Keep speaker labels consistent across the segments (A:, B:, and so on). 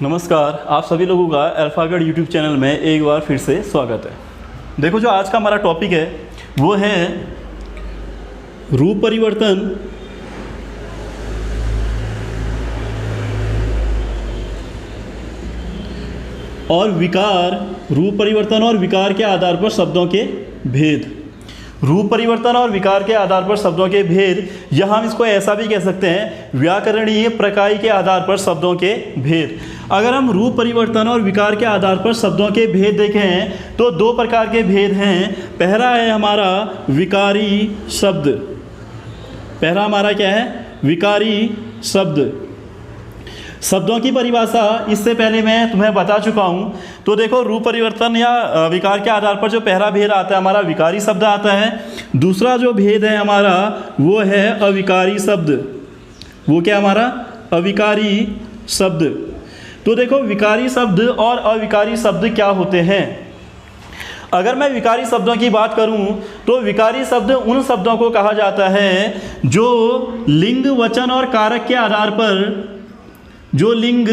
A: नमस्कार, आप सभी लोगों का अल्फागढ़ यूट्यूब चैनल में एक बार फिर से स्वागत है। देखो, जो आज का हमारा टॉपिक है वो है रूप परिवर्तन और विकार। रूप परिवर्तन और विकार के आधार पर शब्दों के भेद। रूप परिवर्तन और विकार के आधार पर शब्दों के भेद, या हम इसको ऐसा भी कह सकते हैं व्याकरणीय प्रकाय के आधार पर शब्दों के भेद। अगर हम रूप परिवर्तन और विकार के आधार पर शब्दों के भेद देखें तो दो प्रकार के भेद हैं। पहला है हमारा विकारी शब्द। पहला हमारा क्या है? विकारी शब्द। शब्दों की परिभाषा इससे पहले मैं तुम्हें बता चुका हूँ। तो देखो, रूप परिवर्तन या विकार के आधार पर जो पहला भेद आता है हमारा विकारी शब्द आता है। दूसरा जो भेद है हमारा वो है अविकारी शब्द। वो क्या हमारा? अविकारी शब्द। तो देखो, विकारी शब्द और अविकारी शब्द क्या होते हैं? अगर मैं विकारी शब्दों की बात करूं तो विकारी शब्द उन शब्दों को कहा जाता है जो लिंग, वचन और कारक के आधार पर, जो लिंग,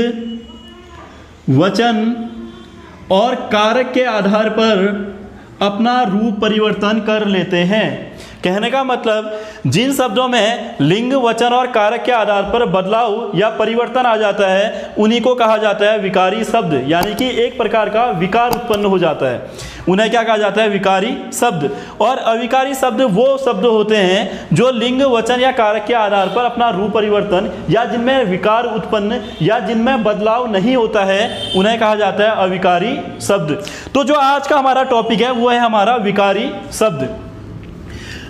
A: वचन और कारक के आधार पर अपना रूप परिवर्तन कर लेते हैं। कहने का मतलब, जिन शब्दों में लिंग, वचन और कारक के आधार पर बदलाव या परिवर्तन आ जाता है उन्हीं को कहा जाता है विकारी शब्द। यानी कि एक प्रकार का विकार उत्पन्न हो जाता है, उन्हें क्या कहा जाता है? विकारी शब्द। और अविकारी शब्द वो शब्द होते हैं जो लिंग, वचन या कारक के आधार पर अपना रूप परिवर्तन या जिनमें विकार उत्पन्न या जिनमें बदलाव नहीं होता है उन्हें कहा जाता है अविकारी शब्द। तो जो आज का हमारा टॉपिक है वो है हमारा विकारी शब्द।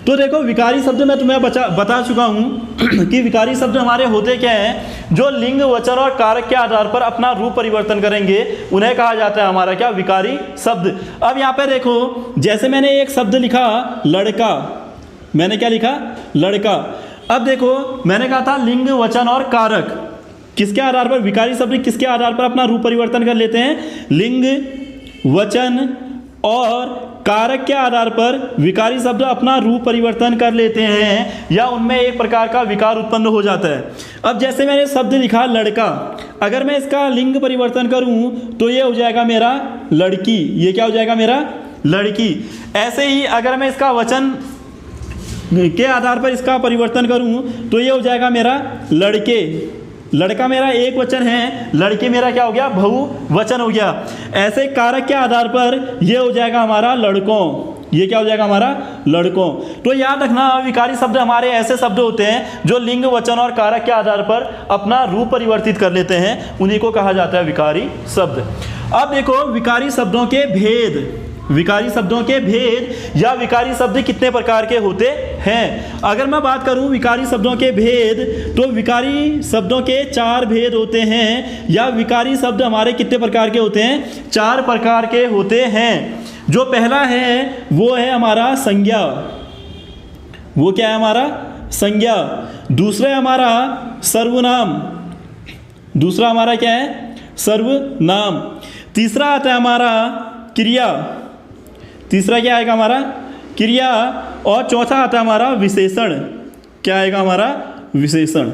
A: तो देखो, विकारी शब्द मैं तुम्हें बता चुका हूँ कि विकारी शब्द हमारे होते क्या हैं? जो लिंग, वचन और कारक के आधार पर अपना रूप परिवर्तन करेंगे उन्हें कहा जाता है हमारा क्या? विकारी शब्द। अब यहाँ पे देखो, जैसे मैंने एक शब्द लिखा लड़का। मैंने क्या लिखा? लड़का। अब देखो, मैंने कहा था लिंग, वचन और कारक किसके आधार पर? विकारी शब्द किसके आधार पर अपना रूप परिवर्तन कर लेते हैं? लिंग, वचन और कारक के आधार पर विकारी शब्द अपना रूप परिवर्तन कर लेते हैं या उनमें एक प्रकार का विकार उत्पन्न हो जाता है। अब जैसे मैंने शब्द लिखा लड़का, अगर मैं इसका लिंग परिवर्तन करूं तो ये हो जाएगा मेरा लड़की। ये क्या हो जाएगा? मेरा लड़की। ऐसे ही अगर मैं इसका वचन के आधार पर इसका परिवर्तन करूं तो ये हो जाएगा मेरा लड़के। लड़का मेरा एक वचन है, लड़के मेरा क्या हो गया? बहुवचन हो गया। ऐसे कारक के आधार पर ये हो जाएगा हमारा लड़कों। ये क्या हो जाएगा? हमारा लड़कों। तो याद रखना, विकारी शब्द हमारे ऐसे शब्द होते हैं जो लिंग, वचन और कारक के आधार पर अपना रूप परिवर्तित कर लेते हैं, उन्हीं को कहा जाता है विकारी शब्द। अब देखो, विकारी शब्दों के भेद। विकारी शब्दों के भेद या विकारी शब्द कितने प्रकार के होते हैं? अगर मैं बात करूं विकारी शब्दों के भेद तो विकारी शब्दों के 4 भेद होते हैं। या विकारी शब्द हमारे कितने प्रकार के होते हैं? 4 प्रकार के होते हैं। जो पहला है वो है हमारा संज्ञा। वो क्या है? हमारा संज्ञा। दूसरा है हमारा सर्वनाम। दूसरा हमारा क्या है? सर्वनाम। तीसरा आता है हमारा क्रिया। तीसरा क्या आएगा? हमारा क्रिया। और चौथा आता है हमारा विशेषण। क्या आएगा? हमारा विशेषण।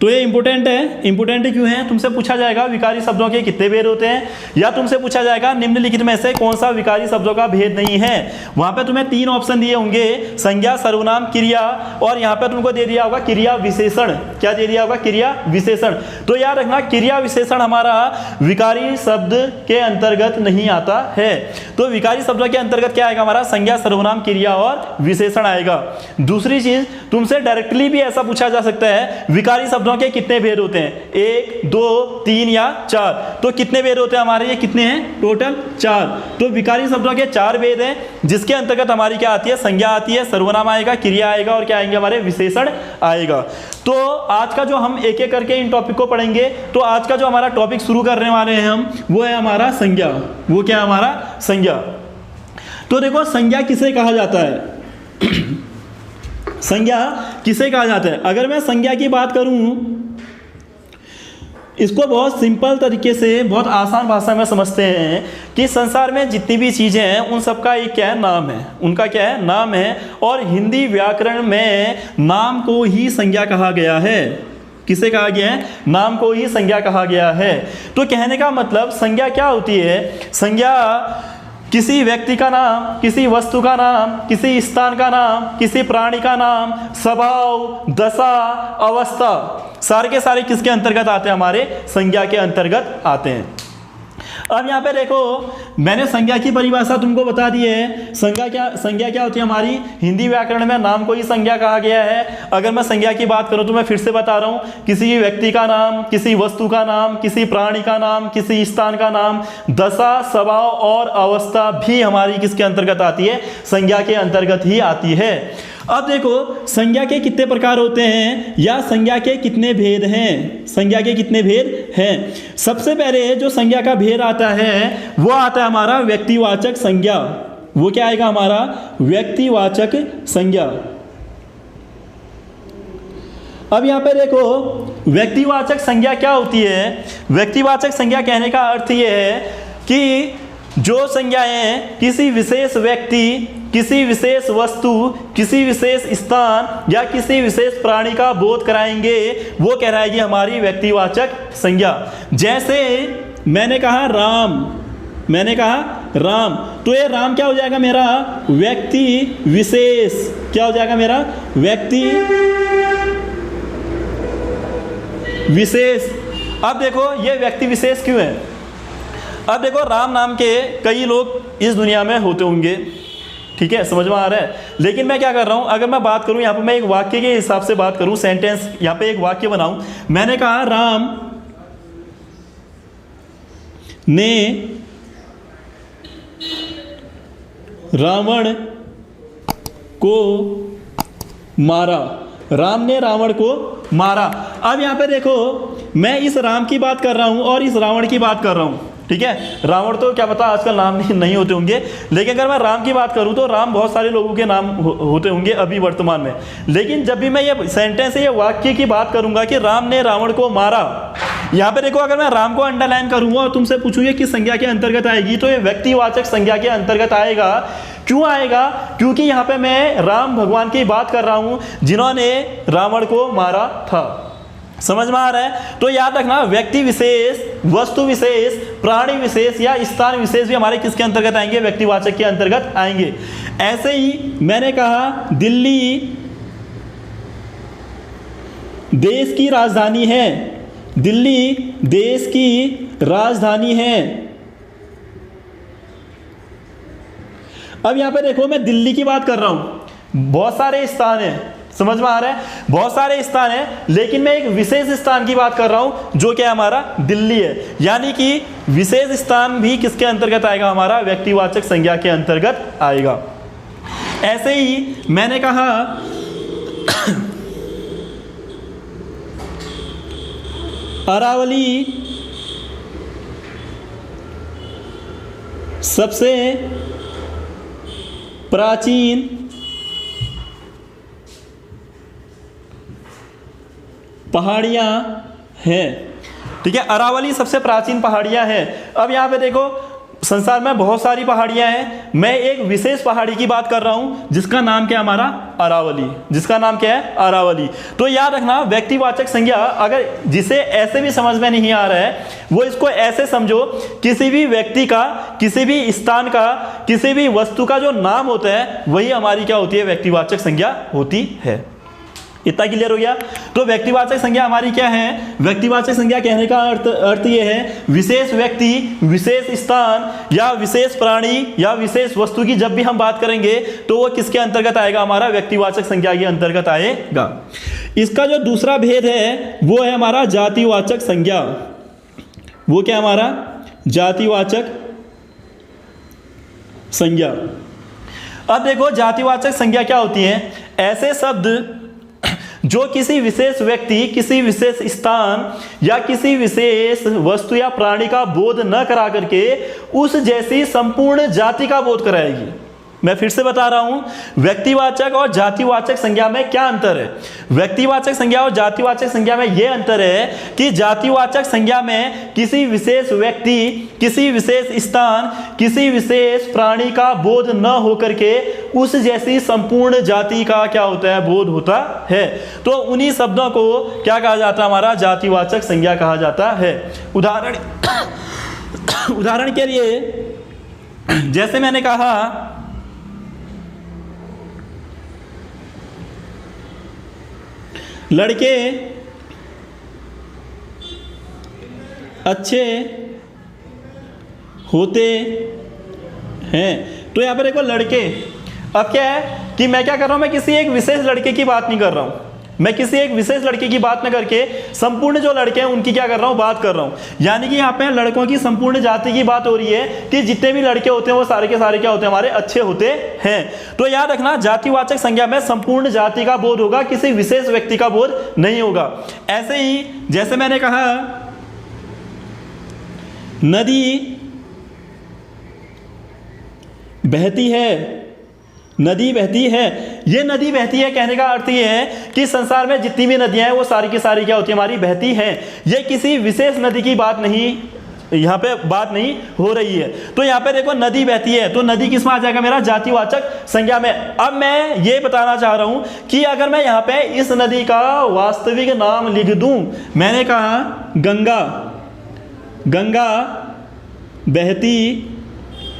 A: तो ये इंपॉर्टेंट है। इंपॉर्टेंट क्यों है? तुमसे पूछा जाएगा विकारी शब्दों के कितने भेद होते हैं, या तुमसे पूछा जाएगा निम्नलिखित में से कौन सा विकारी शब्दों का भेद नहीं है। वहां पे तुम्हें 3 ऑप्शन दिए होंगे, संज्ञा, सर्वनाम, क्रिया, और यहाँ पे तुमको दे दिया होगा क्रिया विशेषण। क्या दे दिया होगा? क्रिया विशेषण। तो याद रखना, क्रिया विशेषण हमारा विकारी शब्द के अंतर्गत नहीं आता है। तो विकारी शब्दों के अंतर्गत क्या आएगा? हमारा संज्ञा, सर्वनाम, क्रिया और विशेषण आएगा। दूसरी चीज, तुमसे डायरेक्टली भी ऐसा पूछा जा सकता है विकारी शब्दों के कितने भेद होते हैं? 1, 2, 3 या 4। तो कितने भेद होते हैं हमारे? ये कितने हैं? टोटल 4। तो विकारी शब्दों के 4 भेद हैं, जिसके अंतर्गत हमारी क्या आती है? संज्ञा आती है, सर्वनाम आएगा, क्रिया आएगा और क्या आएंगे? हमारे विशेषण आएगा। तो आज का जो हम एक एक करके इन टॉपिक को पढ़ेंगे, तो आज का जो हमारा टॉपिक शुरू करने वाले हैं हम, वो है हमारा संज्ञा। वो क्या है? हमारा संज्ञा। तो देखो, संज्ञा किसे कहा जाता है? संज्ञा किसे कहा जाता है? अगर मैं संज्ञा की बात करूं, इसको बहुत सिंपल तरीके से, बहुत आसान भाषा में समझते हैं कि संसार में जितनी भी चीज़ें हैं उन सबका एक क्या है? नाम है। उनका क्या है? नाम है। और हिंदी व्याकरण में नाम को ही संज्ञा कहा गया है। किसे कहा गया है? नाम को ही संज्ञा कहा गया है। तो कहने का मतलब संज्ञा क्या होती है? संज्ञा किसी व्यक्ति का नाम, किसी वस्तु का नाम, किसी स्थान का नाम, किसी प्राणी का नाम, स्वभाव, दशा, अवस्था, सारे के सारे किसके अंतर्गत आते हैं? हमारे संज्ञा के अंतर्गत आते हैं। अब यहाँ पे देखो, मैंने संज्ञा की परिभाषा तुमको बता दी है। संज्ञा क्या होती है? हमारी हिंदी व्याकरण में नाम को ही संज्ञा कहा गया है। अगर मैं संज्ञा की बात करूं तो मैं फिर से बता रहा हूं, किसी व्यक्ति का नाम, किसी वस्तु का नाम, किसी प्राणी का नाम, किसी स्थान का नाम, दशा, स्वभाव और अवस्था भी हमारी किसके अंतर्गत आती है? संज्ञा के अंतर्गत ही आती है। अब देखो, संज्ञा के कितने प्रकार होते हैं या संज्ञा के कितने भेद हैं? संज्ञा के कितने भेद हैं? सबसे पहले जो संज्ञा का भेद आता है वो आता है हमारा व्यक्तिवाचक संज्ञा। वो क्या आएगा? हमारा व्यक्तिवाचक संज्ञा। अब यहां पे देखो, व्यक्तिवाचक संज्ञा क्या होती है? व्यक्तिवाचक संज्ञा कहने का अर्थ यह है कि जो संज्ञाएं किसी विशेष व्यक्ति, किसी विशेष वस्तु, किसी विशेष स्थान या किसी विशेष प्राणी का बोध कराएंगे वो कहलाएगी हमारी व्यक्तिवाचक संज्ञा। जैसे मैंने कहा राम, तो ये राम क्या हो जाएगा? मेरा व्यक्ति विशेष। क्या हो जाएगा? मेरा व्यक्ति विशेष। अब देखो, ये व्यक्ति विशेष क्यों है? अब देखो, राम नाम के कई लोग इस दुनिया में होते होंगे, ठीक है, समझ में आ रहा है। लेकिन मैं क्या कर रहा हूं, अगर मैं बात करूं यहाँ पे, मैं एक वाक्य के हिसाब से बात करूं, सेंटेंस यहाँ पे एक वाक्य बनाऊं। मैंने कहा राम ने रावण को मारा। राम ने रावण को मारा। अब यहाँ पे देखो, मैं इस राम की बात कर रहा हूं और इस रावण की बात कर रहा हूं, ठीक है। रावण तो क्या पता आजकल नाम नहीं होते होंगे, लेकिन अगर मैं राम की बात करूं तो राम बहुत सारे लोगों के नाम होते होंगे अभी वर्तमान में। लेकिन जब भी मैं ये सेंटेंस, ये वाक्य की बात करूंगा कि राम ने रावण को मारा, यहाँ पे देखो, अगर मैं राम को अंडरलाइन करूंगा और तुमसे पूछूंगी किस संज्ञा के अंतर्गत आएगी, तो ये व्यक्तिवाचक संज्ञा के अंतर्गत आएगा। क्यों आएगा? क्योंकि यहाँ पे मैं राम भगवान की बात कर रहा हूं जिन्होंने रावण को मारा था। समझ में आ रहा है? तो याद रखना, व्यक्ति विशेष, वस्तु विशेष, प्राणी विशेष या स्थान विशेष भी हमारे किसके अंतर्गत आएंगे? व्यक्तिवाचक के अंतर्गत आएंगे। ऐसे ही मैंने कहा दिल्ली देश की राजधानी है। दिल्ली देश की राजधानी है। अब यहां पे देखो, मैं दिल्ली की बात कर रहा हूं, बहुत सारे स्थान हैं, समझ में आ रहा है? बहुत सारे स्थान हैं, लेकिन मैं एक विशेष स्थान की बात कर रहा हूं जो क्या हमारा दिल्ली है। यानी कि विशेष स्थान भी किसके अंतर्गत आएगा? हमारा व्यक्तिवाचक संज्ञा के अंतर्गत आएगा। ऐसे ही मैंने कहा अरावली सबसे प्राचीन पहाड़ियां हैं, ठीक है। अरावली सबसे प्राचीन पहाड़ियां हैं। अब यहां पे देखो, संसार में बहुत सारी पहाड़ियां हैं, मैं एक विशेष पहाड़ी की बात कर रहा हूं जिसका नाम क्या है? हमारा अरावली। जिसका नाम क्या है? अरावली। तो याद रखना, व्यक्तिवाचक संज्ञा अगर जिसे ऐसे भी समझ में नहीं आ रहा है, वो इसको ऐसे समझो, किसी भी व्यक्ति का, किसी भी स्थान का, किसी भी वस्तु का जो नाम होता है वही हमारी क्या होती है? व्यक्तिवाचक संज्ञा होती है। इतना क्लियर हो गया? तो व्यक्तिवाचक संज्ञा हमारी क्या है? व्यक्तिवाचक संज्ञा कहने का अर्थ ये है, विशेष व्यक्ति, विशेष स्थान या विशेष प्राणी या विशेष वस्तु की जब भी हम बात करेंगे तो वो किसके अंतर्गत आएगा? हमारा व्यक्तिवाचक संज्ञा के अंतर्गत आएगा। इसका जो दूसरा भेद है वो है हमारा जातिवाचक संज्ञा। वो क्या हमारा? जातिवाचक संज्ञा। अब देखो, जातिवाचक संज्ञा क्या होती है? ऐसे शब्द जो किसी विशेष व्यक्ति, किसी विशेष स्थान या किसी विशेष वस्तु या प्राणी का बोध न करा करके उस जैसी संपूर्ण जाति का बोध कराएगी। मैं फिर से बता रहा हूं, व्यक्तिवाचक और जातिवाचक संज्ञा में क्या अंतर है। व्यक्तिवाचक संज्ञा और जातिवाचक संज्ञा में यह अंतर है कि जातिवाचक संज्ञा में किसी विशेष व्यक्ति, किसी विशेष स्थान, किसी विशेष प्राणी का बोध न होकर के उस जैसी संपूर्ण जाति का क्या होता है, बोध होता है। तो उन्हीं शब्दों को क्या कहा जाता है, हमारा जातिवाचक संज्ञा कहा जाता है। उदाहरण के लिए जैसे मैंने कहा लड़के अच्छे होते हैं, तो यहां पर देखो लड़के, अब क्या है कि मैं क्या कर रहा हूं, मैं किसी एक विशेष लड़के की बात नहीं कर रहा हूं, मैं किसी एक विशेष लड़के की बात न करके संपूर्ण जो लड़के हैं उनकी क्या कर रहा हूं, बात कर रहा हूं। यानी कि यहाँ पे लड़कों की संपूर्ण जाति की बात हो रही है कि जितने भी लड़के होते हैं वो सारे के सारे क्या होते हैं, हमारे अच्छे होते हैं। तो याद रखना, जातिवाचक संज्ञा में संपूर्ण जाति का बोध होगा, किसी विशेष व्यक्ति का बोध नहीं होगा। ऐसे ही जैसे मैंने कहा नदी बहती है, नदी बहती है, ये नदी बहती है कहने का अर्थ ये है कि संसार में जितनी भी नदियां हैं वो सारी की सारी क्या होती है, हमारी बहती हैं। ये किसी विशेष नदी की बात नहीं, यहाँ पे बात नहीं हो रही है। तो यहाँ पे देखो नदी बहती है, तो नदी किस में आ जाएगा, मेरा जातिवाचक संज्ञा में। अब मैं ये बताना चाह रहा हूं कि अगर मैं यहाँ पे इस नदी का वास्तविक नाम लिख दूं, मैंने कहा गंगा, गंगा बहती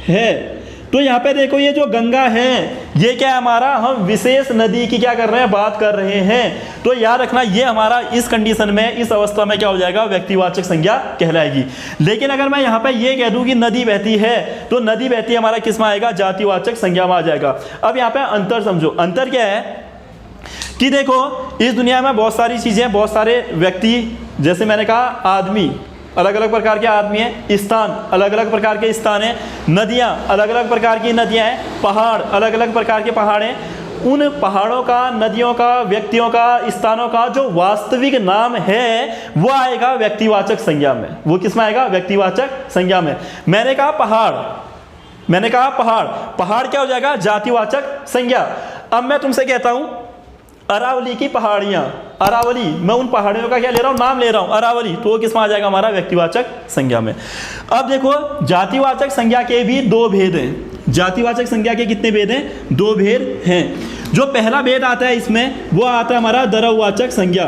A: है, तो यहाँ पे देखो ये जो गंगा है ये क्या है, हमारा हम विशेष नदी की क्या कर रहे हैं, बात कर रहे हैं। तो याद रखना ये हमारा इस कंडीशन में, इस अवस्था में क्या हो जाएगा, व्यक्तिवाचक संज्ञा कहलाएगी। लेकिन अगर मैं यहाँ पे ये कह दूं कि नदी बहती है, तो नदी बहती हमारा किस में आएगा, जातिवाचक संज्ञा में आ जाएगा। अब यहाँ पे अंतर समझो, अंतर क्या है कि देखो इस दुनिया में बहुत सारी चीजें, बहुत सारे व्यक्ति, जैसे मैंने कहा आदमी, अलग अलग प्रकार के आदमी हैं, स्थान अलग अलग प्रकार के स्थान हैं, नदियाँ अलग अलग प्रकार की नदियाँ हैं, पहाड़ अलग अलग प्रकार के पहाड़ हैं। उन पहाड़ों का, नदियों का, व्यक्तियों का, स्थानों का जो वास्तविक नाम है वो आएगा व्यक्तिवाचक संज्ञा में। वो किस में आएगा, व्यक्तिवाचक संज्ञा में। मैंने कहा पहाड़, मैंने कहा पहाड़, पहाड़ क्या हो जाएगा, जातिवाचक संज्ञा। अब मैं तुमसे कहता हूं अरावली की पहाड़ियां, अरावली, मैं उन पहाड़ियों का क्या ले रहा हूं, नाम ले रहा हूं, अरावली, तो वो किस में आ जाएगा, हमारा व्यक्तिवाचक संज्ञा में। अब देखो जातिवाचक संज्ञा के भी दो भेद हैं। जातिवाचक संज्ञा के कितने भेद हैं, दो भेद हैं। जो पहला भेद आता है इसमें वो आता है हमारा द्रव्यवाचक संज्ञा।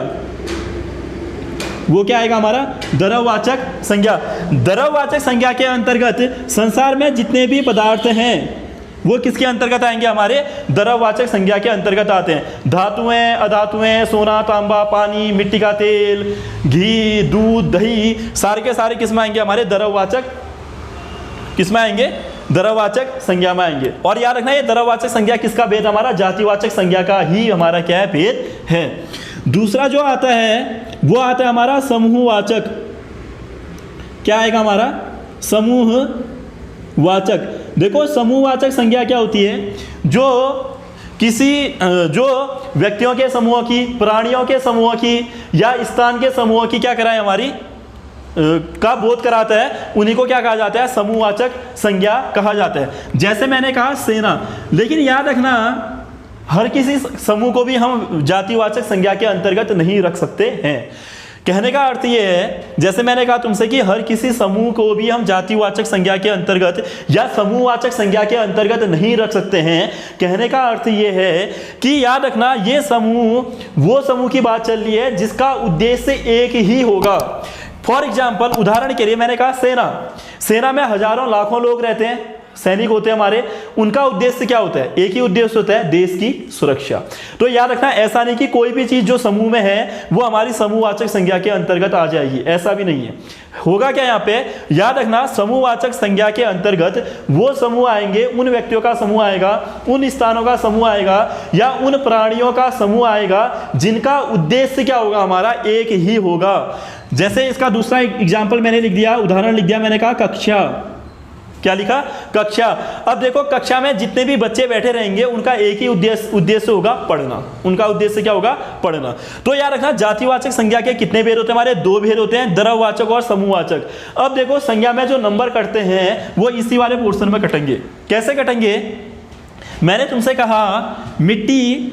A: वो क्या आएगा, हमारा द्रव्यवाचक संज्ञा। द्रव्यवाचक संज्ञा के अंतर्गत संसार में जितने भी पदार्थ हैं वो किसके अंतर्गत आएंगे, हमारे द्रव्यवाचक संज्ञा के अंतर्गत आते हैं। धातुएं, अधातुएं, सोना, तांबा, पानी, मिट्टी का तेल, घी, दूध, दही, सारे के सारे किस में आएंगे, हमारे द्रव्यवाचक, किस में आएंगे, द्रव्यवाचक संज्ञा में आएंगे। और याद रखना ये द्रव्यवाचक संज्ञा किसका भेद, हमारा जातिवाचक संज्ञा का ही हमारा क्या है, भेद है। दूसरा जो आता है वो आता है हमारा समूहवाचक। क्या आएगा हमारा, समूहवाचक। देखो समूहवाचक संज्ञा क्या होती है, जो किसी, जो व्यक्तियों के समूह की, प्राणियों के समूह की या स्थान के समूह की क्या कराए, हमारी का बोध कराता है, उन्हीं को क्या कहा जाता है, समूहवाचक संज्ञा कहा जाता है। जैसे मैंने कहा सेना, लेकिन याद रखना हर किसी समूह को भी हम जातिवाचक संज्ञा के अंतर्गत नहीं रख सकते हैं। कहने का अर्थ ये है, जैसे मैंने कहा तुमसे कि हर किसी समूह को भी हम जातिवाचक संज्ञा के अंतर्गत या समूहवाचक संज्ञा के अंतर्गत नहीं रख सकते हैं। कहने का अर्थ ये है कि याद रखना ये समूह, वो समूह की बात चल रही है जिसका उद्देश्य एक ही होगा। फॉर एग्जाम्पल, उदाहरण के लिए मैंने कहा सेना, सेना में हजारों लाखों लोग रहते हैं, सैनिक होते हैं हमारे, उनका उद्देश्य क्या होता है, एक ही उद्देश्य होता है, देश की सुरक्षा। तो याद रखना ऐसा नहीं कि कोई भी चीज जो समूह में है वो हमारी समूहवाचक संज्ञा के अंतर्गत आ जाएगी, ऐसा भी नहीं है। होगा क्या यहाँ पे, याद रखना समूहवाचक संज्ञा के अंतर्गत वो समूह आएंगे, उन व्यक्तियों का समूह आएगा, उन स्थानों का समूह आएगा या उन प्राणियों का समूह आएगा जिनका उद्देश्य क्या होगा, हमारा एक ही होगा। जैसे इसका दूसरा एग्जाम्पल मैंने लिख दिया, उदाहरण लिख दिया, मैंने कहा कक्षा। क्या लिखा, कक्षा। अब देखो कक्षा में जितने भी बच्चे बैठे रहेंगे उनका एक ही उद्देश्य होगा, पढ़ना। उनका उद्देश्य क्या होगा, पढ़ना। तो याद रखना जातिवाचक संज्ञा के कितने भेद होते हैं, हमारे दो भेद होते हैं, द्रव्यवाचक और समूहवाचक। अब देखो संज्ञा में जो नंबर कटते हैं वो इसी वाले पोर्शन में कटेंगे। कैसे कटेंगे, मैंने तुमसे कहा मिट्टी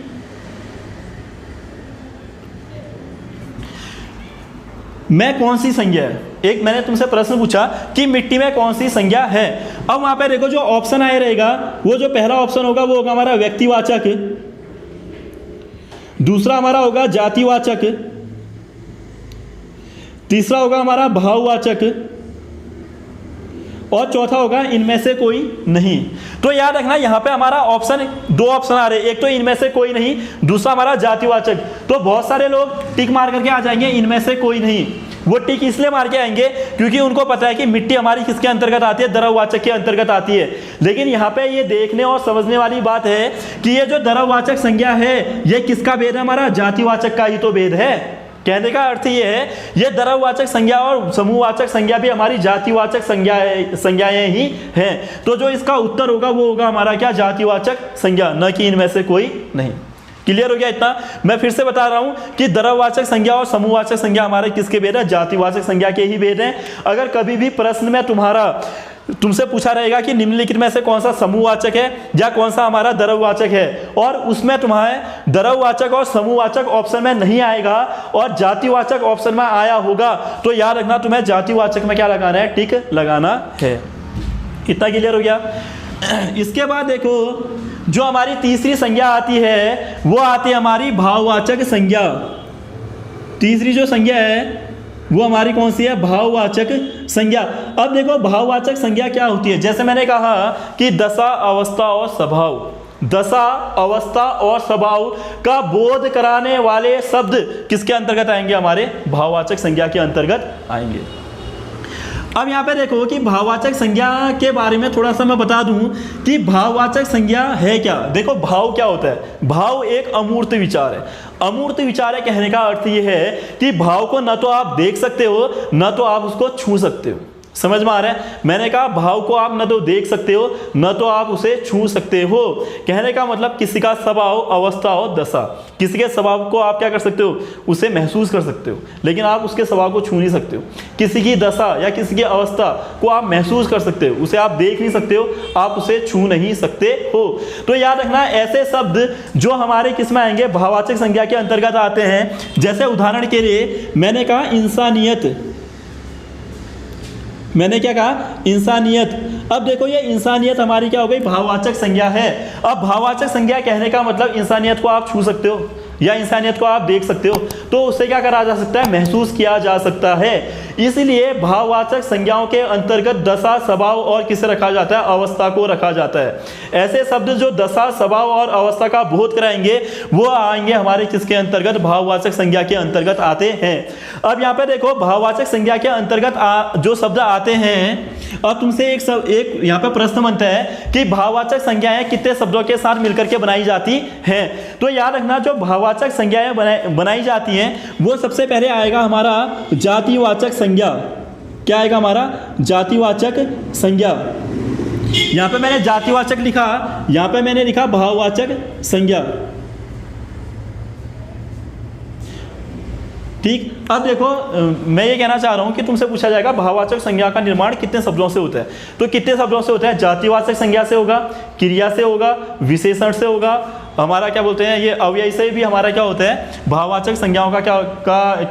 A: में कौन सी संज्ञा है। एक मैंने तुमसे प्रश्न पूछा कि मिट्टी में कौन सी संज्ञा है। अब वहां पे देखो जो ऑप्शन आया रहेगा, वो जो पहला ऑप्शन होगा वो होगा हमारा व्यक्तिवाचक, दूसरा हमारा होगा जातिवाचक, तीसरा होगा हमारा भाववाचक और चौथा होगा इनमें से कोई नहीं। तो याद रखना यहां पे हमारा ऑप्शन, दो ऑप्शन आ रहे हैं, एक तो इनमें से कोई नहीं, दूसरा हमारा जातिवाचक। तो बहुत सारे लोग टिक मार करके आ जाएंगे इनमें से कोई नहीं। वो टिक इसलिए मार के आएंगे क्योंकि उनको पता है कि मिट्टी हमारी किसके अंतर्गत आती है, द्रववाचक के अंतर्गत आती है। लेकिन यहाँ पे ये देखने और समझने वाली बात है कि ये जो द्रववाचक संज्ञा है ये किसका भेद है, हमारा जातिवाचक का ही तो भेद है। कहने का अर्थ ये है ये द्रववाचक संज्ञा और समूहवाचक संज्ञा भी हमारी जातिवाचक संज्ञाएं ही हैं। तो जो इसका उत्तर होगा वो होगा हमारा क्या, जातिवाचक संज्ञा, न कि इनमें से कोई नहीं। क्लियर हो गया इतना। मैं फिर से बता रहा हूं कि द्रववाचक संज्ञा और समूहवाचक संज्ञा हमारे किसके भेद है, जातिवाचक संज्ञा के ही भेद हैं। अगर कभी भी प्रश्न में तुमसे पूछा रहेगा कि निम्नलिखित में से कौन सा समूहवाचक है या कौन सा हमारा द्रववाचक है, और उसमें तुम्हारे द्रववाचक और समूहवाचक ऑप्शन में नहीं आएगा और जातिवाचक ऑप्शन में आया होगा, तो याद रखना तुम्हें जातिवाचक में क्या लगाना है, टिक लगाना है। इतना क्लियर हो गया। इसके बाद देखो जो हमारी तीसरी संज्ञा आती है वो आती है हमारी भाववाचक संज्ञा। तीसरी जो संज्ञा है वो हमारी कौन सी है, भाववाचक संज्ञा। अब देखो भाववाचक संज्ञा क्या होती है, जैसे मैंने कहा कि दशा, अवस्था और स्वभाव, दशा, अवस्था और स्वभाव का बोध कराने वाले शब्द किसके अंतर्गत आएंगे, हमारे भाववाचक संज्ञा के अंतर्गत आएंगे। अब यहाँ पे देखो कि भाववाचक संज्ञा के बारे में थोड़ा सा मैं बता दूं कि भाववाचक संज्ञा है क्या। देखो भाव क्या होता है, भाव एक अमूर्त विचार है। अमूर्त विचार है कहने का अर्थ ये है कि भाव को न तो आप देख सकते हो न तो आप उसको छू सकते हो। समझ में आ रहा है। मैंने कहा भाव को आप न तो देख सकते हो न तो आप उसे छू सकते हो। कहने का मतलब किसी का स्वभाव, अवस्था और दशा, किसी के स्वभाव को आप क्या कर सकते हो, उसे महसूस कर सकते हो, लेकिन आप उसके स्वभाव को छू नहीं सकते हो। किसी की दशा या किसी की अवस्था को आप महसूस कर सकते हो, उसे आप देख नहीं सकते हो, आप उसे छू नहीं सकते हो। तो याद रखना ऐसे शब्द जो हमारे किस में आएंगे, भाववाचक संज्ञा के अंतर्गत आते हैं। जैसे उदाहरण के लिए मैंने कहा इंसानियत, मैंने क्या कहा, इंसानियत। अब देखो ये इंसानियत हमारी क्या हो गई, भाववाचक संज्ञा है। अब भाववाचक संज्ञा कहने का मतलब इंसानियत को आप छू सकते हो या इंसानियत को आप देख सकते हो, तो उससे क्या करा जा सकता है, महसूस किया जा सकता है। इसलिए भाववाचक संज्ञाओं के अंतर्गत दशा, स्वभाव और किसे रखा जाता है, अवस्था को रखा जाता है। ऐसे शब्द जो दशा, स्वभाव और अवस्था का बोध कराएंगे वो आएंगे हमारे किसके अंतर्गत, भाववाचक संज्ञा के अंतर्गत आते हैं। अब यहाँ पे देखो भाववाचक संज्ञा के अंतर्गत जो शब्द आते हैं, अब तुमसे एक यहाँ पे प्रश्न बनता है कि भाववाचक संज्ञाएं कितने शब्दों के साथ मिलकर के बनाई जाती हैं। तो याद रखना जो भाववाचक संज्ञाएं बनाई जाती हैं वो सबसे पहले आएगा हमारा जातिवाचक संज्ञा। क्या आएगा हमारा, जातिवाचक संज्ञा। यहां पे मैंने जातिवाचक लिखा, यहां पे मैंने लिखा भाववाचक संज्ञा। ठीक। अब देखो मैं ये कहना चाह रहा हूं कि तुमसे पूछा जाएगा भाववाचक संज्ञा का निर्माण कितने शब्दों से होता है, तो कितने शब्दों से होता है, जातिवाचक संज्ञा से होगा, क्रिया से होगा, विशेषण से होगा, हमारा क्या बोलते हैं ये अव्यय से भी हमारा क्या होता है, भाववाचक संज्ञाओं का क्या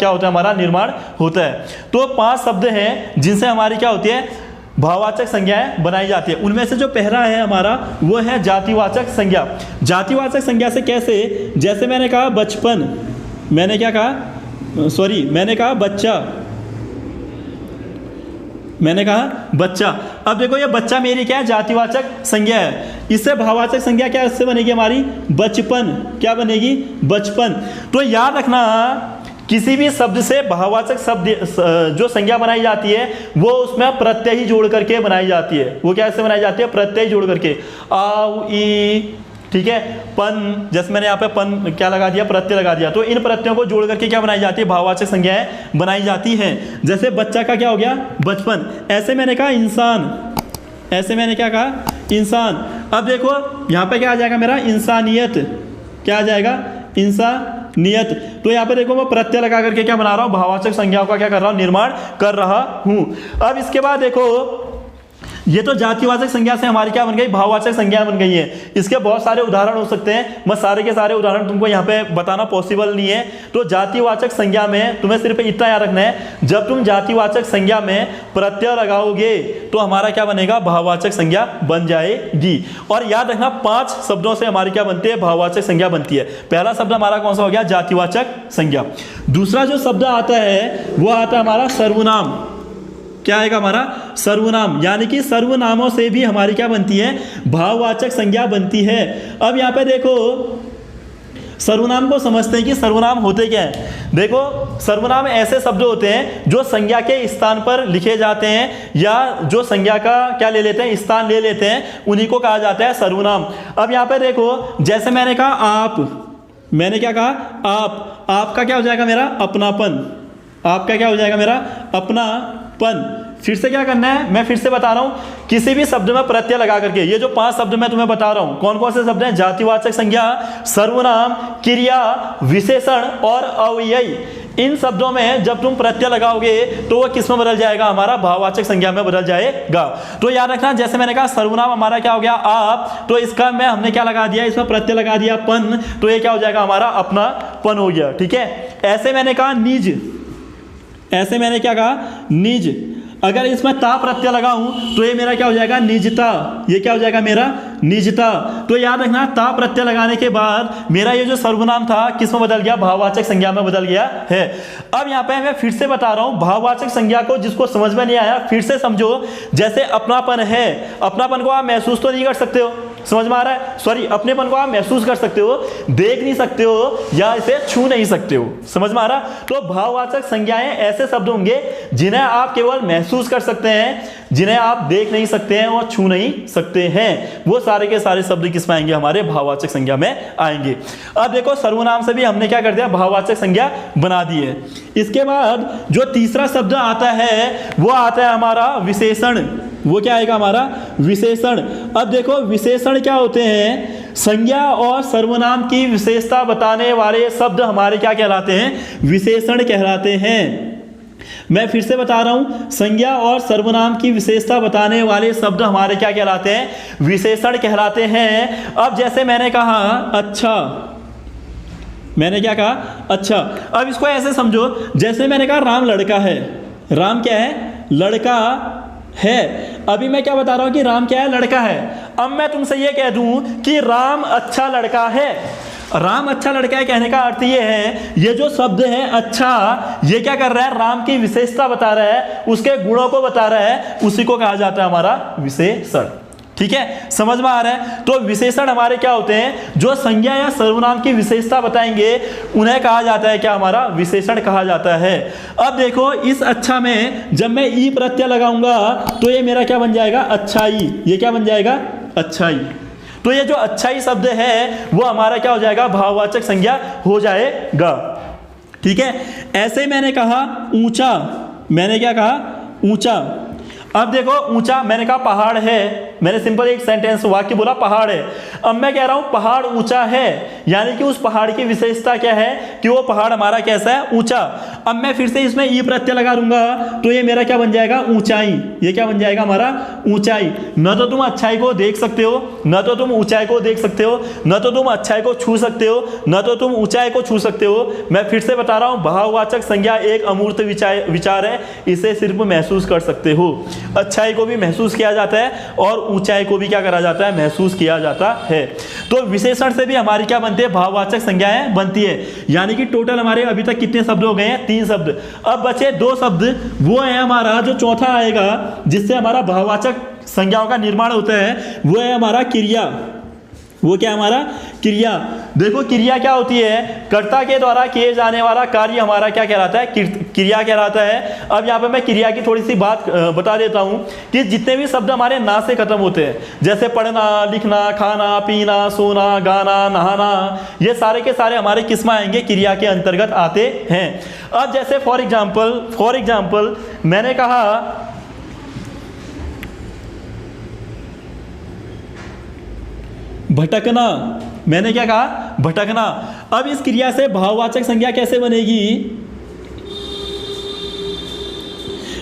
A: होता है, हमारा निर्माण होता है। तो 5 शब्द हैं जिनसे हमारी क्या होती है, भाववाचक संज्ञाएं बनाई जाती है। उनमें से जो पहला है हमारा वो है जातिवाचक संज्ञा। जातिवाचक संज्ञा से कैसे, जैसे मैंने कहा बचपन, मैंने क्या कहा, मैंने कहा बच्चा, मैंने कहा बच्चा। अब देखो ये बच्चा मेरी क्या है, जातिवाचक संज्ञा है। इससे भाववाचक संज्ञा क्या इससे बनेगी हमारी, बचपन। क्या बनेगी, बचपन। तो याद रखना किसी भी शब्द से भाववाचक शब्द जो संज्ञा बनाई जाती है वो उसमें प्रत्यय ही जोड़ करके बनाई जाती है। वो क्या इससे बनाई जाती है, प्रत्यय जोड़ करके, आ, ई, ठीक है, पन, जैसे मैंने यहाँ पे पन क्या लगा दिया, प्रत्यय लगा दिया। तो इन प्रत्ययों को जोड़ करके क्या बनाई जाती है, भाववाचक संज्ञाएं बनाई जाती हैं। जैसे बच्चा का क्या हो गया, बचपन। ऐसे मैंने कहा इंसान, ऐसे मैंने क्या कहा, इंसान। अब देखो यहाँ पे क्या आ जाएगा मेरा, इंसानियत। क्या आ जाएगा, इंसानियत। तो यहाँ पे देखो मैं प्रत्यय लगा करके क्या बना रहा हूँ, भाववाचक संज्ञाओं का क्या कर रहा हूँ, निर्माण कर रहा हूँ। अब इसके बाद देखो ये तो जातिवाचक संज्ञा से हमारी क्या बन गई, भाववाचक संज्ञा बन गई है। इसके बहुत सारे उदाहरण हो सकते हैं, मैं सारे के सारे उदाहरण तुमको यहाँ पे बताना पॉसिबल नहीं है। तो जातिवाचक संज्ञा में तुम्हें सिर्फ इतना याद रखना है, जब तुम जातिवाचक संज्ञा में प्रत्यय लगाओगे तो हमारा क्या बनेगा, भाववाचक संज्ञा बन जाएगी। और याद रखना 5 शब्दों से हमारी क्या बनती है, भाववाचक संज्ञा बनती है। पहला शब्द हमारा कौन सा हो गया, जातिवाचक संज्ञा। दूसरा जो शब्द आता है वो आता है हमारा सर्वनाम। क्या आएगा हमारा, सर्वनाम। यानी कि सर्वनामों से भी हमारी क्या बनती है, भाववाचक संज्ञा बनती है। अब यहाँ पे देखो सर्वनाम को समझते हैं कि सर्वनाम होते क्या है। देखो सर्वनाम ऐसे शब्द होते हैं जो संज्ञा के स्थान पर लिखे जाते हैं या जो संज्ञा का क्या ले लेते हैं, स्थान ले लेते हैं, उन्हीं को कहा जाता है सर्वनाम। अब यहाँ पे देखो जैसे मैंने कहा आप, मैंने क्या कहा आप, आपका क्या हो जाएगा मेरा अपनापन, आपका क्या हो जाएगा मेरा अपनापन। फिर से क्या करना है, मैं फिर से बता रहा हूं, किसी भी शब्द में प्रत्यय लगा करके, ये जो 5 शब्द मैं तुम्हें बता रहा हूं कौन कौन से शब्द हैं, जातिवाचक संज्ञा, सर्वनाम, क्रिया, विशेषण और अव्ययी। इन शब्दों में जब तुम प्रत्यय लगाओगे तो वह किस में बदल जाएगा, हमारा भाववाचक संज्ञा में बदल जाएगा। तो याद रखना, जैसे मैंने कहा सर्वनाम हमारा क्या हो गया आप, तो इसका में हमने क्या लगा दिया, इसमें प्रत्यय लगा दिया पन, तो ये क्या हो जाएगा हमारा अपनापन हो गया। ठीक है। ऐसे मैंने कहा निज, ऐसे मैंने क्या कहा निज, अगर इसमें ता प्रत्यय लगाऊं तो ये मेरा क्या हो जाएगा, निजता। ये क्या हो जाएगा मेरा निजता। तो याद रखना ता प्रत्यय लगाने के बाद मेरा ये जो सर्वनाम था किस में बदल गया, भाववाचक संज्ञा में बदल गया है। अब यहाँ पे मैं फिर से बता रहा हूं, भाववाचक संज्ञा को जिसको समझ में नहीं आया फिर से समझो। जैसे अपनापन है, अपनापन को आप महसूस तो नहीं कर सकते हो, समझ में आ रहा है, सॉरी अपनेपन को आप महसूस कर सकते हो, देख नहीं सकते हो या इसे छू नहीं सकते हो, समझ में आ रहा। तो भाववाचक संज्ञाएं ऐसे शब्द होंगे जिन्हें आप केवल महसूस कर सकते हैं, जिन्हें आप देख नहीं सकते हैं और छू नहीं सकते हैं। वो सारे के सारे शब्द किस में आएंगे, हमारे भाववाचक संज्ञा में आएंगे। अब देखो सर्वनाम से भी हमने क्या कर दिया, भाववाचक संज्ञा बना दी है। इसके बाद जो तीसरा शब्द आता है वो आता है हमारा विशेषण। वो क्या आएगा हमारा विशेषण। अब देखो विशेषण क्या होते हैं, संज्ञा और सर्वनाम की विशेषता बताने वाले शब्द हमारे क्या कहलाते हैं, विशेषण कहलाते हैं। मैं फिर से बता रहा हूं, संज्ञा और सर्वनाम की विशेषता बताने वाले शब्द हमारे क्या कहलाते हैं, विशेषण कहलाते हैं। अब जैसे मैंने कहा अच्छा, मैंने क्या कहा अच्छा। अब इसको ऐसे समझो, जैसे मैंने कहा राम लड़का है, राम क्या है, लड़का है। अभी मैं क्या बता रहा हूं कि राम क्या है, लड़का है। अब मैं तुमसे ये कह दूं कि राम अच्छा लड़का है, राम अच्छा लड़का है, कहने का अर्थ ये है, ये जो शब्द है अच्छा, ये क्या कर रहा है, राम की विशेषता बता रहा है, उसके गुणों को बता रहा है, उसी को कहा जाता है हमारा विशेषण। ठीक है, समझ में आ रहा है। तो विशेषण हमारे क्या होते हैं, जो संज्ञा या सर्वनाम की विशेषता बताएंगे उन्हें कहा जाता है क्या, हमारा विशेषण कहा जाता है। अब देखो इस अच्छा में जब मैं ई प्रत्यय लगाऊंगा तो ये मेरा क्या बन जाएगा, अच्छाई। ये क्या बन जाएगा, अच्छाई। तो ये जो अच्छाई शब्द है वो हमारा क्या हो जाएगा, भाववाचक संज्ञा हो जाएगा। ठीक है। ऐसे मैंने कहा ऊंचा, मैंने क्या कहा ऊंचा। अब देखो ऊंचा, मैंने कहा पहाड़ है, मैंने सिंपल एक सेंटेंस वाक्य बोला पहाड़ है। अब मैं कह रहा हूं पहाड़ ऊंचा है, यानी कि उस पहाड़ की विशेषता क्या है कि वो पहाड़ हमारा कैसा है, ऊंचा। अब मैं फिर से इसमें ई प्रत्यय लगा दूंगा तो ये मेरा क्या बन जाएगा, ऊंचाई। ये क्या बन जाएगा हमारा, ऊंचाई। न तो तुम अच्छाई को देख सकते हो, न तो तुम ऊंचाई को देख सकते हो, न तो तुम अच्छाई को छू सकते हो, न तो तुम ऊंचाई को छू सकते हो। मैं फिर से बता रहा हूं, भाववाचक संज्ञा एक अमूर्त विचार है, इसे सिर्फ महसूस कर सकते हो। अच्छाई को भी महसूस किया जाता है और ऊंचाई को भी क्या करा जाता है, महसूस किया जाता है। तो विशेषण से भी हमारी क्या बनती है, भाववाचक संज्ञाएं बनती है। यानी कि टोटल हमारे अभी तक कितने शब्द हो गए हैं, 3 शब्द। अब बचे 2 शब्द, वो है हमारा जो चौथा आएगा जिससे हमारा भाववाचक संज्ञाओं का निर्माण होता है, वो है हमारा क्रिया। वो क्या हमारा क्रिया। देखो क्रिया क्या होती है, कर्ता के द्वारा किए जाने वाला कार्य हमारा क्या कहलाता है, क्रिया कहलाता है। अब यहाँ पे मैं क्रिया की थोड़ी सी बात बता देता हूँ कि जितने भी शब्द हमारे ना से खत्म होते हैं, जैसे पढ़ना, लिखना, खाना, पीना, सोना, गाना, नहाना, ये सारे के सारे हमारे किस में आएंगे, क्रिया के अंतर्गत आते हैं। अब जैसे फॉर एग्जाम्पल मैंने कहा भटकना, मैंने क्या कहा, भटकना। अब इस क्रिया से भाववाचक संज्ञा कैसे बनेगी,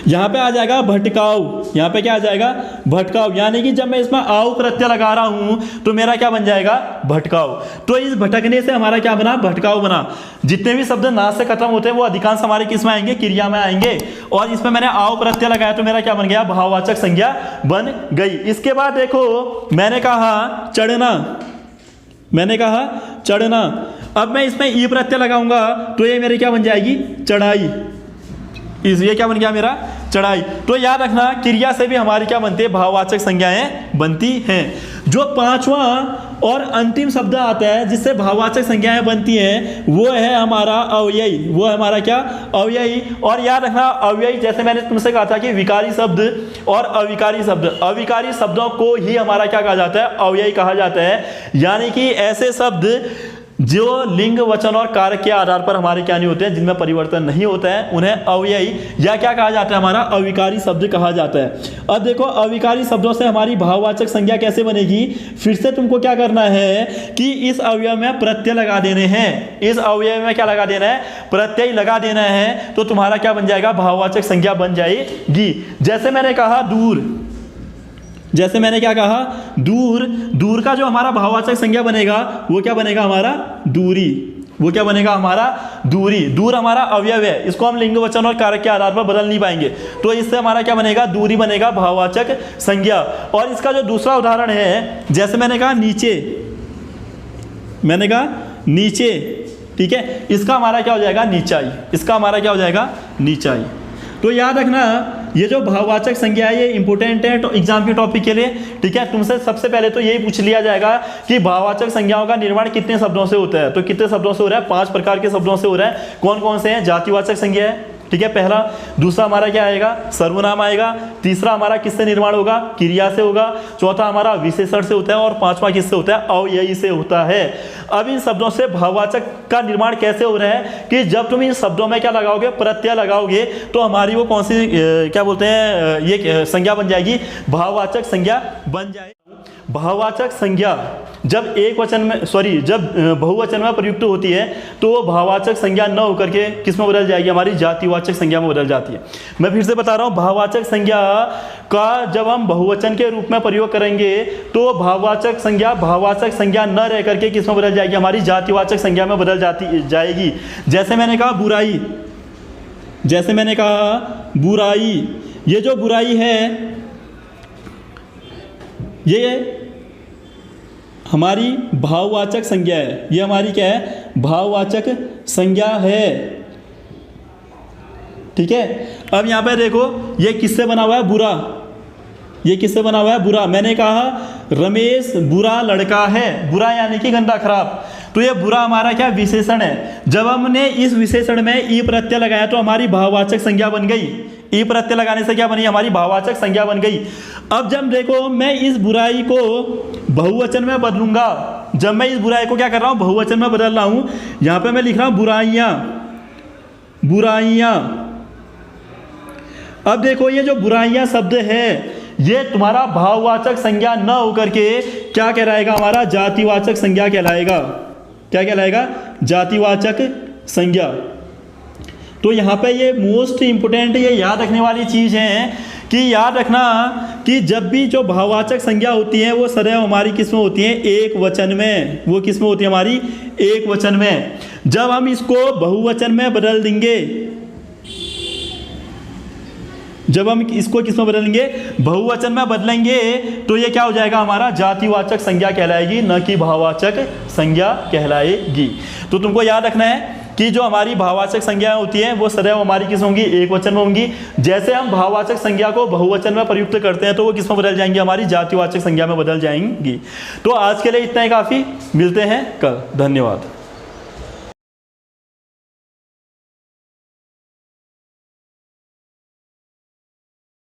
A: यहाँ पे आ जाएगा भटकाऊ, यहाँ पे क्या आ जाएगा भटकाऊ, यानी कि जब मैं इसमें आऊ प्रत्यय लगा रहा हूं तो मेरा क्या बन जाएगा भटकाऊ। तो इस भटकने से हमारा क्या बना भटकाऊ बना। जितने भी शब्द ना से खत्म होते हैं वो अधिकांश हमारे किस में आएंगे क्रिया में आएंगे, और इसमें मैंने आऊ प्रत्यय लगाया तो मेरा क्या बन गया भाववाचक संज्ञा बन गई। इसके बाद देखो मैंने कहा चढ़ना, मैंने कहा चढ़ना, अब मैं इसमें ई प्रत्यय लगाऊंगा तो ये मेरी क्या बन जाएगी चढ़ाई, ये क्या बन गया मेरा चढ़ाई। तो याद रखना क्रिया से भी हमारी क्या बनती है भाववाचक संज्ञाएं बनती हैं। जो पांचवा और अंतिम शब्द आता है जिससे भाववाचक संज्ञाएं बनती हैं वो है हमारा अव्ययी, वो है हमारा क्या अव्ययी। और याद रखना अव्ययी जैसे मैंने तुमसे कहा था कि विकारी शब्द और अविकारी शब्द, अविकारी शब्दों को ही हमारा क्या कहा जाता है अव्ययी कहा जाता है, यानी कि ऐसे शब्द जो लिंग वचन और कारक के आधार पर हमारे क्या नहीं होते हैं, जिनमें परिवर्तन नहीं होता है, उन्हें अव्ययी या क्या कहा जाता है हमारा अविकारी शब्द कहा जाता है। अब देखो अविकारी शब्दों से हमारी भाववाचक संज्ञा कैसे बनेगी, फिर से तुमको क्या करना है कि इस अवयव में प्रत्यय लगा देने हैं, इस अवयव में क्या लगा देना है प्रत्यय लगा देना है, तो तुम्हारा क्या बन जाएगा भाववाचक संज्ञा बन जाएगी। जैसे मैंने कहा दूर, जैसे मैंने क्या कहा दूर, दूर का जो हमारा भाववाचक संज्ञा बनेगा वो क्या बनेगा हमारा दूरी, वो क्या बनेगा हमारा दूरी। दूर हमारा अवयव है, इसको हम लिंग वचन और कारक के आधार पर बदल नहीं पाएंगे, तो इससे हमारा क्या बनेगा दूरी बनेगा भाववाचक संज्ञा। और इसका जो दूसरा उदाहरण है जैसे मैंने कहा नीचे, मैंने कहा नीचे, ठीक है, इसका हमारा क्या हो जाएगा नीचाई, इसका हमारा क्या हो जाएगा नीचाई। तो याद रखना ये जो भाववाचक संज्ञा है ये इंपॉर्टेंट है तो एग्जाम के टॉपिक के लिए, ठीक है। तुमसे सबसे पहले तो यही पूछ लिया जाएगा कि भाववाचक संज्ञाओं का निर्माण कितने शब्दों से होता है, तो कितने शब्दों से हो रहा है 5 प्रकार के शब्दों से हो रहा है। कौन कौन से हैं जातिवाचक संज्ञा है, ठीक है पहला, दूसरा हमारा क्या आएगा सर्वनाम आएगा, तीसरा हमारा किससे निर्माण होगा क्रिया से होगा, चौथा हमारा विशेषण से होता है और पांचवा किससे होता है अव्ययी से होता है। अब इन शब्दों से भाववाचक का निर्माण कैसे हो रहा है कि जब तुम इन शब्दों में क्या लगाओगे प्रत्यय लगाओगे तो हमारी वो कौन सी क्या बोलते हैं ये संज्ञा बन जाएगी भाववाचक संज्ञा बन जाएगी। भाववाचक संज्ञा जब एक वचन में जब बहुवचन में प्रयुक्त होती है तो वो भाववाचक संज्ञा न होकर के किस में बदल जाएगी हमारी जातिवाचक संज्ञा में बदल जाती है। मैं फिर से बता रहा हूँ भाववाचक संज्ञा का जब हम बहुवचन के रूप में प्रयोग करेंगे तो भाववाचक संज्ञा न रह करके किस में बदल जाएगी हमारी जातिवाचक संज्ञा में बदल जाएगी। जैसे मैंने कहा बुराई, जैसे मैंने कहा बुराई, ये जो बुराई है ये हमारी भाववाचक संज्ञा है, ये हमारी क्या है भाववाचक संज्ञा है, ठीक है। अब यहां पे देखो ये किससे बना हुआ है बुरा, ये किससे बना हुआ है बुरा। मैंने कहा रमेश बुरा लड़का है, बुरा यानी कि गंदा खराब, तो ये बुरा हमारा क्या विशेषण है। जब हमने इस विशेषण में ई प्रत्यय लगाया तो हमारी भाववाचक संज्ञा बन गई, ई प्रत्यय लगाने से क्या बनी हमारी भाववाचक संज्ञा बन गई। अब जब देखो मैं इस बुराई को बहुवचन में बदलूंगा, जब मैं इस बुराई को क्या कर रहा हूं बहुवचन में बदल रहा हूं, यहां पे मैं लिख रहा हूं बुराइयां, बुराइयां। अब देखो ये जो बुराइयां शब्द है ये तुम्हारा भाववाचक संज्ञा न होकर के क्या कहलाएगा हमारा जातिवाचक संज्ञा कहलाएगा। क्या कहलाएगा जातिवाचक संज्ञा। तो यहाँ पे ये मोस्ट इंपोर्टेंट ये याद रखने वाली चीज़ है कि याद रखना कि जब भी जो भाववाचक संज्ञा होती है वो सदैव हमारी किस में होती है एक वचन में, वो किस में होती है हमारी एक वचन में। जब हम इसको बहुवचन में बदल देंगे, जब हम इसको किस में बदलेंगे बहुवचन में बदलेंगे तो ये क्या हो जाएगा हमारा जातिवाचक संज्ञा कहलाएगी, न कि भाववाचक संज्ञा कहलाएगी। तो तुमको याद रखना है कि जो हमारी भाववाचक संज्ञाएं होती हैं वो सदैव हमारी किस होंगी एक वचन में होंगी। जैसे हम भाववाचक संज्ञा को बहुवचन में प्रयुक्त करते हैं तो वो किस में बदल जाएंगी हमारी जातिवाचक संज्ञा में बदल जाएंगी। तो आज के लिए इतना ही काफ़ी, मिलते हैं कल, धन्यवाद।